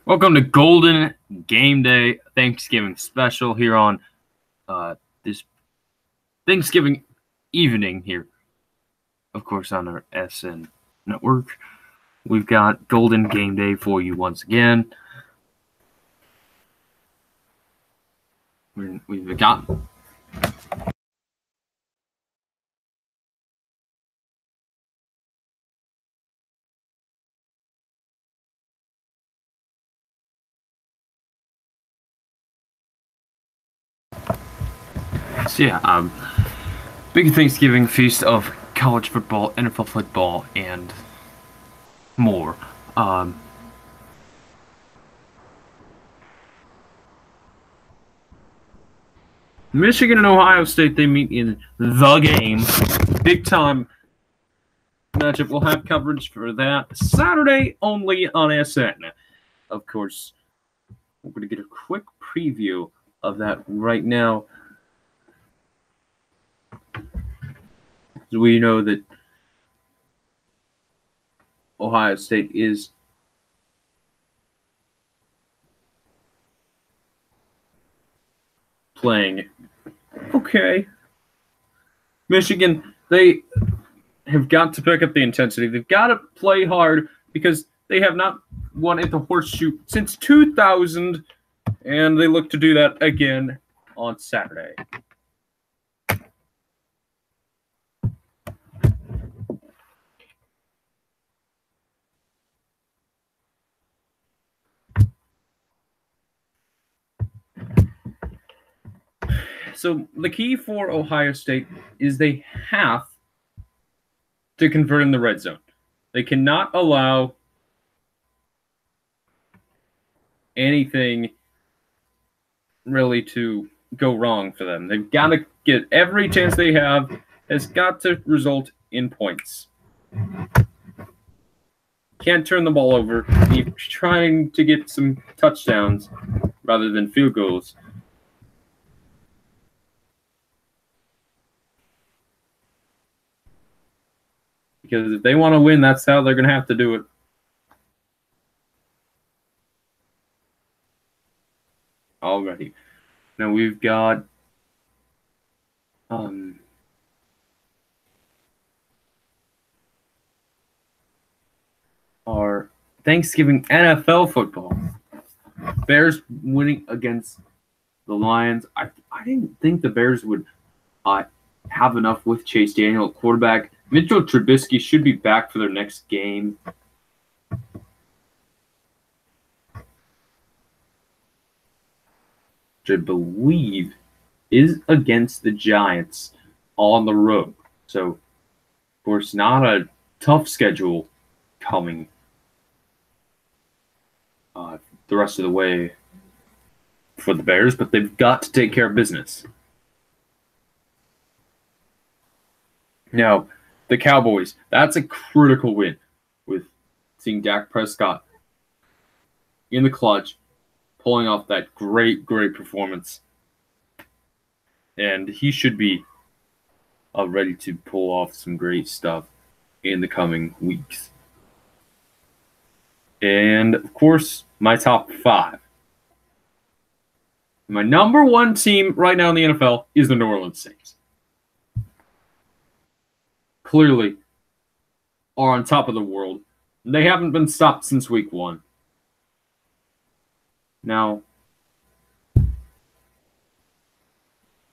Welcome to Golden Game Day Thanksgiving special here on this Thanksgiving evening here. Of course, on our SN network. We've got Golden Game Day for you once again. We've got big Thanksgiving feast of college football, NFL football, and more. Michigan and Ohio State, they meet in the game. Big time matchup. We'll have coverage for that Saturday only on SN. Of course, we're going to get a quick preview of that right now. We know that Ohio State is playing okay. Michigan, they have got to pick up the intensity. They've got to play hard because they have not won at the Horseshoe since 2000, and they look to do that again on Saturday. So the key for Ohio State is they have to convert in the red zone. They cannot allow anything really to go wrong for them. They've got to get every chance they have has got to result in points. Can't turn the ball over. You're trying to get some touchdowns rather than field goals. Because if they want to win, that's how they're going to have to do it. Alrighty. Now we've got our Thanksgiving NFL football. Bears winning against the Lions. I didn't think the Bears would have enough with Chase Daniel at quarterback. Mitchell Trubisky should be back for their next game. Which I believe is against the Giants on the road. So, of course, not a tough schedule coming the rest of the way for the Bears, but they've got to take care of business. Now, the Cowboys, that's a critical win with seeing Dak Prescott in the clutch, pulling off that great performance. And he should be ready to pull off some great stuff in the coming weeks. And, of course, my top 5. My number 1 team right now in the NFL is the New Orleans Saints. Clearly are on top of the world. They haven't been stopped since week 1. Now,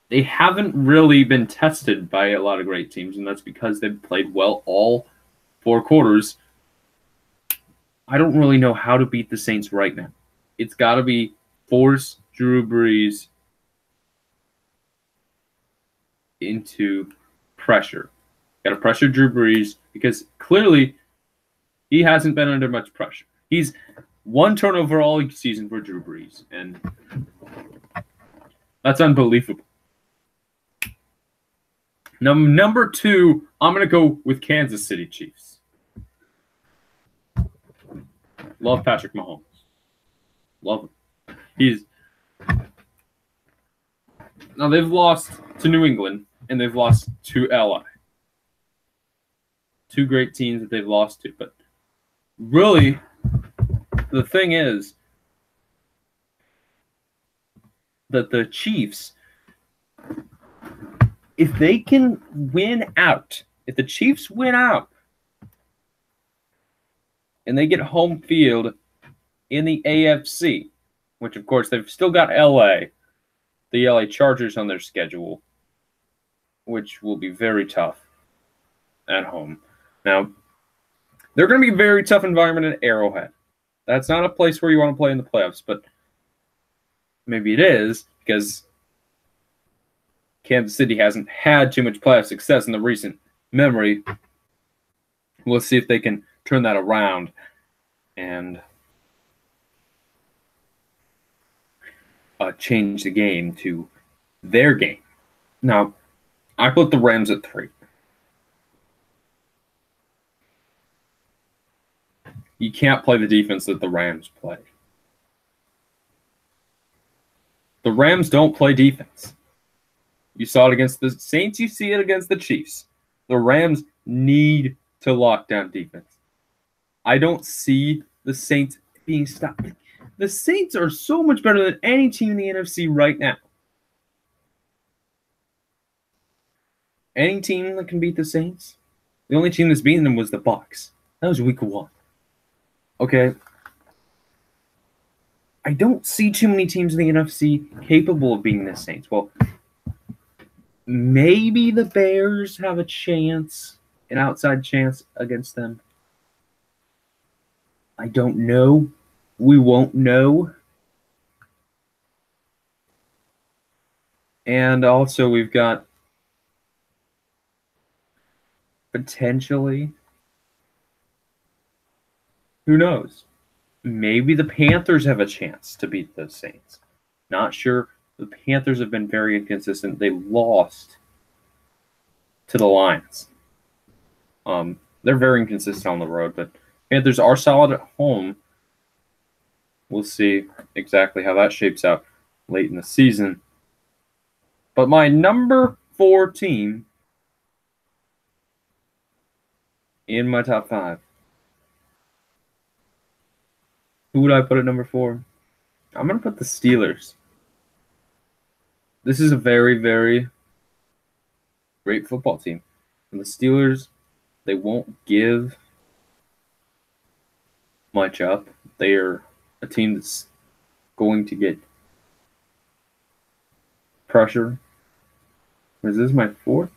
they haven't really been tested by a lot of great teams, and that's because they've played well all 4 quarters. I don't really know how to beat the Saints right now. It's got to be force Drew Brees into pressure. Got to pressure Drew Brees because clearly he hasn't been under much pressure. He's 1 turnover all season for Drew Brees, and that's unbelievable. Now, number 2, I'm going to go with Kansas City Chiefs. Love Patrick Mahomes. Love him. Now, they've lost to New England, and they've lost to LA. 2 great teams that they've lost to. But really, the thing is, that the Chiefs, if they can win out, if the Chiefs win out, and they get home field in the AFC, which of course they've still got the LA Chargers on their schedule, which will be very tough at home. Now, they're going to be a very tough environment at Arrowhead. That's not a place where you want to play in the playoffs, but maybe it is because Kansas City hasn't had too much playoff success in the recent memory. We'll see if they can turn that around and change the game to their game. Now, I put the Rams at 3. You can't play the defense that the Rams play. The Rams don't play defense. You saw it against the Saints. You see it against the Chiefs. The Rams need to lock down defense. I don't see the Saints being stopped. The Saints are so much better than any team in the NFC right now. Any team that can beat the Saints? The only team that's beaten them was the Bucs. That was week 1. Okay. I don't see too many teams in the NFC capable of beating the Saints. Well, maybe the Bears have a chance, an outside chance against them. I don't know. We won't know. And also we've got potentially, who knows? Maybe the Panthers have a chance to beat the Saints. Not sure. The Panthers have been very inconsistent. They lost to the Lions. They're very inconsistent on the road, but Panthers are solid at home. We'll see exactly how that shapes out late in the season. But my number 4 team in my top 5. Who would I put at number 4? I'm going to put the Steelers. This is a very, very great football team. And the Steelers, they won't give much up. They are a team that's going to get pressure. Is this my 4th?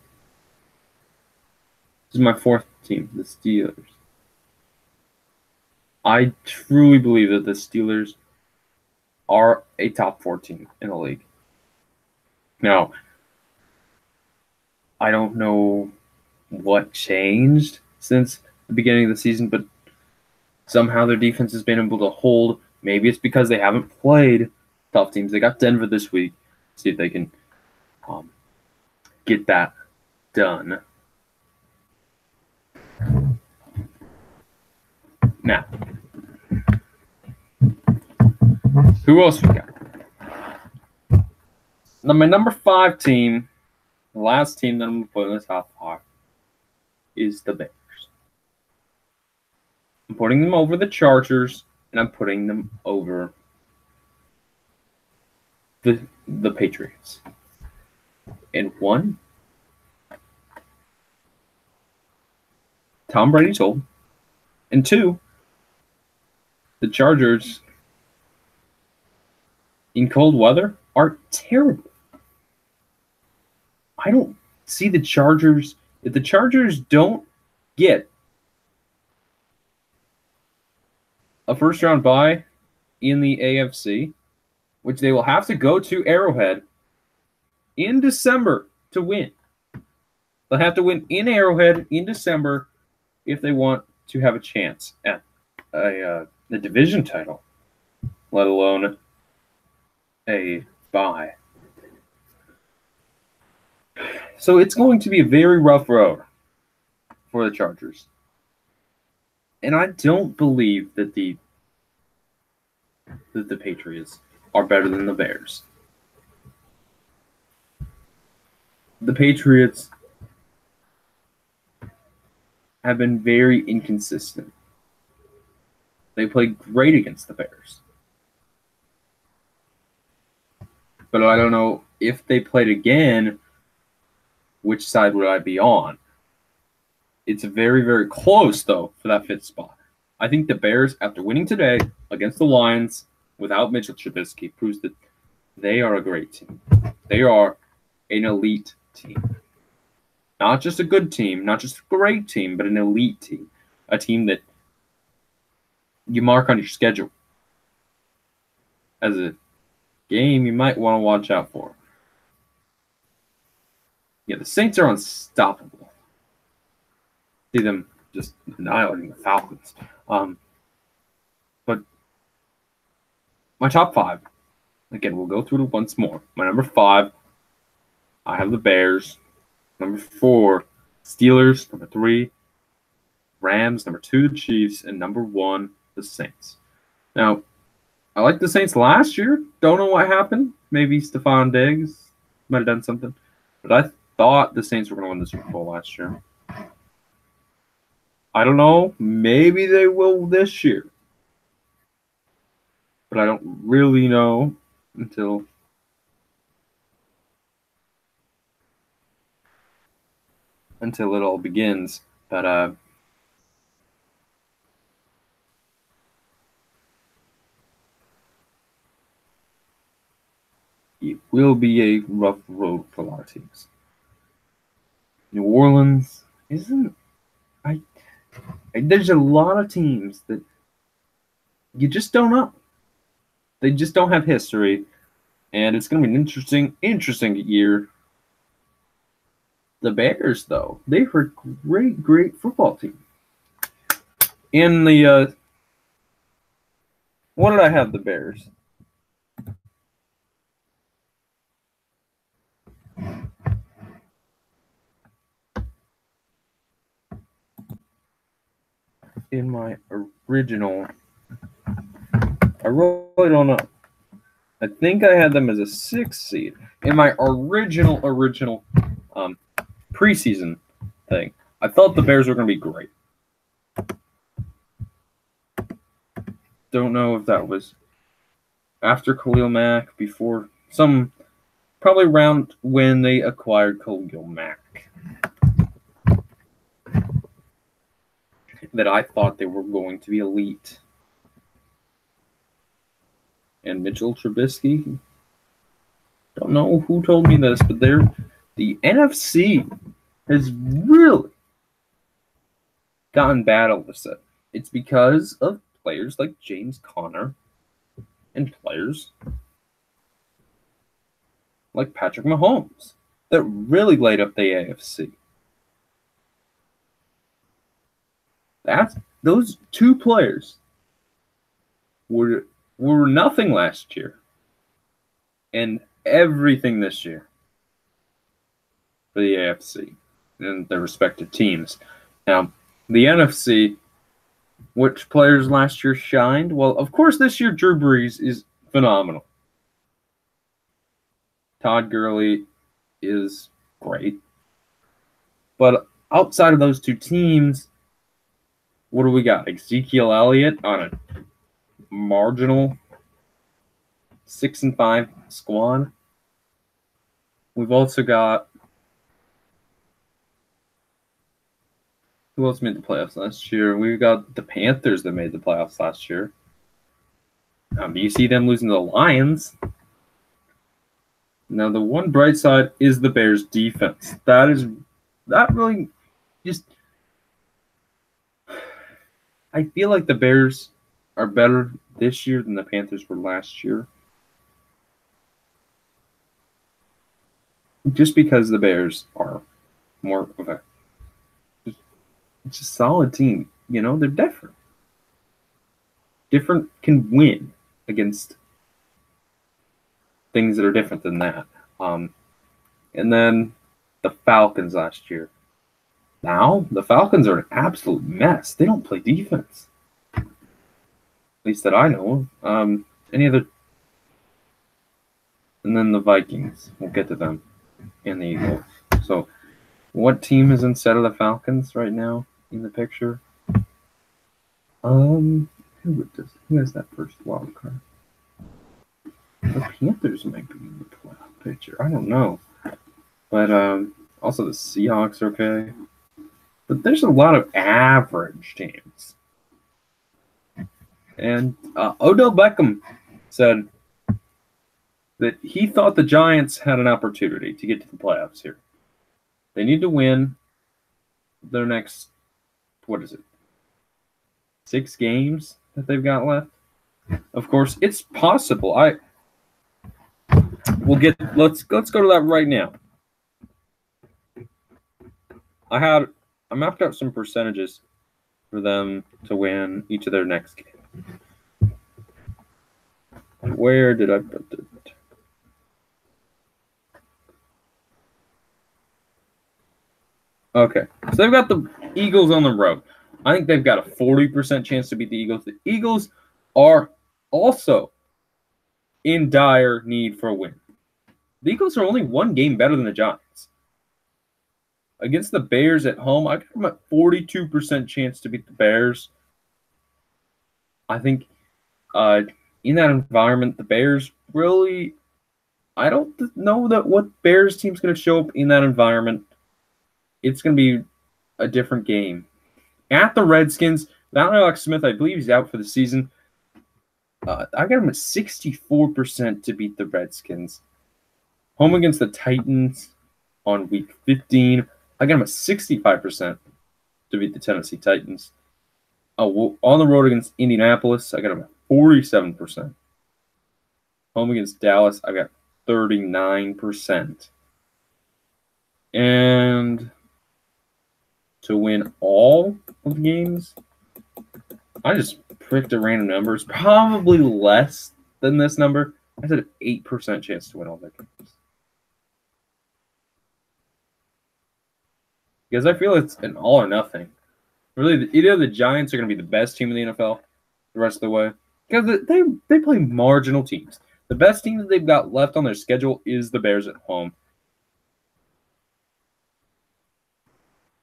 This is my 4th team, the Steelers. I truly believe that the Steelers are a top 4 team in the league. Now, I don't know what changed since the beginning of the season, but somehow their defense has been able to hold. Maybe it's because they haven't played tough teams. They got Denver this week. See if they can get that done. Now, who else we got? Now, my number 5 team, the last team that I'm going to put in the top 5, is the Bears. I'm putting them over the Chargers, and I'm putting them over the Patriots. And 1, Tom Brady's old. And 2, the Chargers in cold weather are terrible. I don't see the Chargers. If the Chargers don't get a first-round bye in the AFC, which they will have to go to Arrowhead in December to win. They'll have to win in Arrowhead in December if they want to have a chance at the division title, let alone a bye. So it's going to be a very rough road for the Chargers. And I don't believe that the Patriots are better than the Bears. The Patriots have been very inconsistent. They played great against the Bears. But I don't know if they played again, which side would I be on? It's very, very close, though, for that 5th spot. I think the Bears, after winning today against the Lions without Mitchell Trubisky, proves that they are a great team. They are an elite team. Not just a good team, not just a great team, but an elite team. A team that you mark on your schedule as a game you might want to watch out for. Yeah, the Saints are unstoppable. See them just annihilating the Falcons. But my top 5, again, we'll go through it once more. My number 5, I have the Bears. Number 4, Steelers. Number 3, Rams. Number 2, the Chiefs. And number 1, the Saints. Now, I liked the Saints last year. Don't know what happened. Maybe Stephon Diggs might have done something. But I thought the Saints were going to win the Super Bowl last year. I don't know. Maybe they will this year. But I don't really know until it all begins. But it will be a rough road for a lot of teams. New Orleans isn't. There's a lot of teams that you just don't know. They just don't have history, and it's going to be an interesting year. The Bears, though, they were a great football team. In the what did I have the Bears? In my original, I really don't know. I think I had them as a 6th seed in my original preseason thing. I thought the Bears were going to be great. Don't know if that was after Khalil Mack, before probably around when they acquired Khalil Mack, that I thought they were going to be elite. And Mitchell Trubisky, don't know who told me this, but the NFC has really gotten bad all of a sudden. It's because of players like James Conner and players like Patrick Mahomes that really light up the AFC. Those 2 players were nothing last year and everything this year for the AFC and their respective teams. Now, the NFC, which players last year shined? Well, of course, this year Drew Brees is phenomenal. Todd Gurley is great. But outside of those 2 teams, what do we got? Ezekiel Elliott on a marginal 6-5 squad. We've also got, who else made the playoffs last year? We've got the Panthers that made the playoffs last year. Do you see them losing to the Lions? Now, the one bright side is the Bears' defense. That really just, I feel like the Bears are better this year than the Panthers were last year. Just because the Bears are more of it's a solid team. You know, they're different. Different can win against things that are different than that. And then the Falcons last year. Now, the Falcons are an absolute mess. They don't play defense. At least that I know. Any other? And then the Vikings. We'll get to them. And the Eagles. So, what team is instead of the Falcons right now in the picture? Who has that first wild card? The Panthers might be in the picture. I don't know. But also the Seahawks are okay. But there's a lot of average teams. And Odell Beckham said that he thought the Giants had an opportunity to get to the playoffs here. They need to win their next, 6 games that they've got left. Of course, it's possible. Let's go to that right now. I mapped out some percentages for them to win each of their next games. Where did I put it? Okay, so they've got the Eagles on the road. I think they've got a 40% chance to beat the Eagles. The Eagles are also in dire need for a win. The Eagles are only 1 game better than the Giants. Against the Bears at home, I got them at 42% chance to beat the Bears. I think in that environment, the Bears really, I don't know that what Bears team's going to show up in that environment. It's going to be a different game. At the Redskins, without Alex Smith, I believe he's out for the season. I got him at 64% to beat the Redskins. Home against the Titans on week 15, I got him at 65% to beat the Tennessee Titans. On the road against Indianapolis, I got him at 47%. Home against Dallas, I got 39%. And to win all of the games, I just picked a random number. It's probably less than this number. I said an 8% chance to win all the games. Because I feel it's an all or nothing. Really, either the Giants are going to be the best team in the NFL the rest of the way. Because they play marginal teams. The best team that they've got left on their schedule is the Bears at home.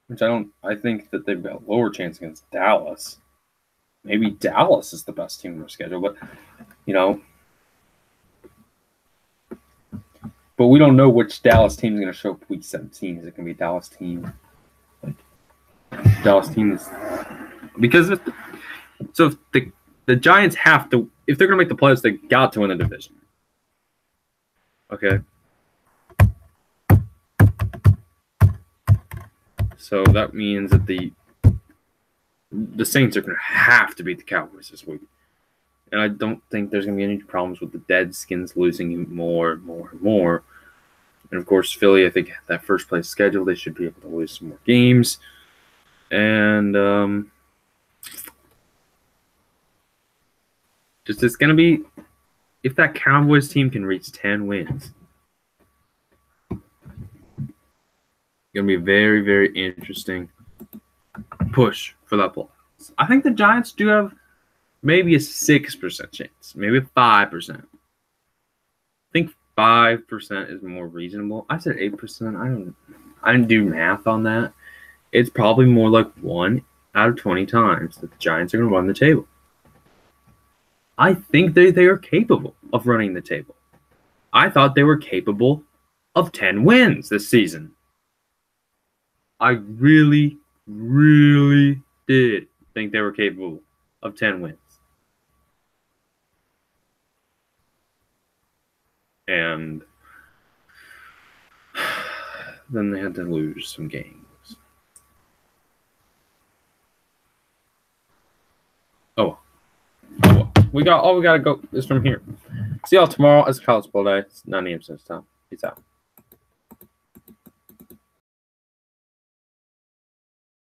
Which I think that they've got a lower chance against Dallas. Maybe Dallas is the best team on their schedule, but but we don't know which Dallas team is going to show up week 17. Is it going to be a Dallas team? Dallas team is because if the Giants have to, if they're going to make the playoffs, they got to win the division. Okay. So that means that the Saints are going to have to beat the Cowboys this week. And I don't think there's going to be any problems with the Deadskins losing more and more and more. And, of course, Philly, I think, that first place schedule, they should be able to lose some more games. And it's going to be, if that Cowboys team can reach 10 wins, going to be a very, very interesting push for that playoffs. I think the Giants do have maybe a 6% chance, maybe a 5%. I think 5% is more reasonable. I said 8%. I didn't do math on that. It's probably more like 1 out of 20 times that the Giants are going to run the table. I think they are capable of running the table. I thought they were capable of 10 wins this season. I really, really did think they were capable of 10 wins. And then they had to lose some games. Oh, we got to go is from here. See y'all tomorrow. It's college ball day. It's 9 a.m. Central Time. Peace out.